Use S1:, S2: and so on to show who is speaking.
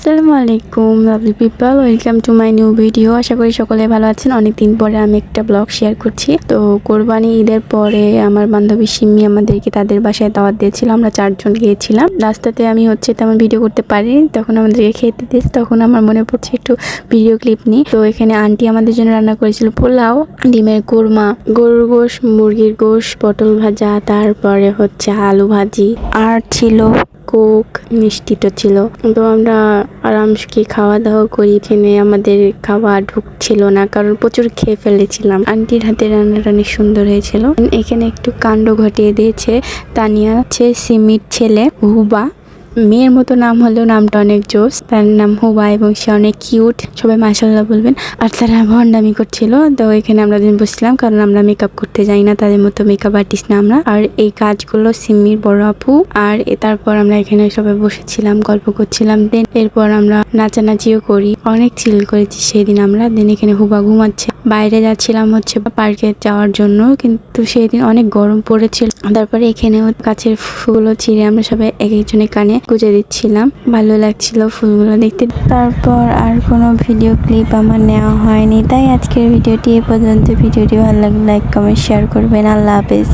S1: আসসালামু আলাইকুম lovely people, welcome to my new video. আশা করি সকলে ভালো আছেন। অনেকদিন পরে আমি একটা ব্লগ শেয়ার করছি। তো কোরবানি ঈদের পরে আমার বান্ধবী সিম্মি আমাদেরকে তাদের বাসায় দাওয়াত দিয়েছিল। আমরা 4 জন গিয়েছিলাম। রাস্তাতে আমি তেমন ভিডিও করতে পারিনি, তখন আমাদেরকে খেতে দিয়েছে। তখন আমার মনে পড়ছে একটু ভিডিও ক্লিপ নিই। তো এখানে আন্টি আমাদের জন্য রান্না করেছিল পোলাও, ডিমের কোরমা, গরুর গোশ, মুরগির গোশ, পটল ভাজা, তারপরে আলু ভাজি, আর ছিল কোক, মিষ্টি তো ছিল। তো আমরা আরামসে খাওয়া দাওয়া করি। এখানে আমাদের খাওয়া ঢুকছিল না, কারণ প্রচুর খেয়ে ফেলেছিলাম। আন্টির হাতে রান্নাটা অনেক সুন্দর হয়েছিল। এখানে একটু কাণ্ড ঘটিয়ে দিয়েছে তানিয়া, সিমির ছেলে হুবা। মেয়ের মতো নাম হলেও নামটা অনেক জোস। তার নাম হুবা এবং সে অনেক কিউট। সবাই মাশাআল্লাহ বলবেন। আর তারা ভন্ডামি করছিল। তো এখানে আমরা বসছিলাম, কারণ আমরা মেকআপ করতে যাই না, তাদের মতো মেকআপ আর্টিস্ট না আমরা। আর এই কাজগুলো সিমির বড় আপু। আর তারপর আমরা এখানে সবাই বসেছিলাম, গল্প করছিলাম। দেন এরপর আমরা নাচানাচিও করি, অনেক চিল করেছি সেদিন আমরা। দেন এখানে হুবা ঘুমাচ্ছে। বাইরে যাচ্ছিলাম পার্কে যাওয়ার জন্য, কিন্তু সেদিন অনেক গরম পড়েছিল। তারপরে এখানে গাছের ফুলগুলো ছিঁড়ে আমরা সবাই এক একজনের কানে গুঁজে দিচ্ছিলাম। ভালো লাগছিল ফুলগুলো দেখতে। তারপর আর কোনো ভিডিও ক্লিপ আমার নেওয়া হয়নি, তাই আজকের ভিডিওটি এ পর্যন্ত। ভিডিওটি ভালো লাগলে লাইক, কমেন্ট, শেয়ার করবেন। আল্লাহ হাফেজ।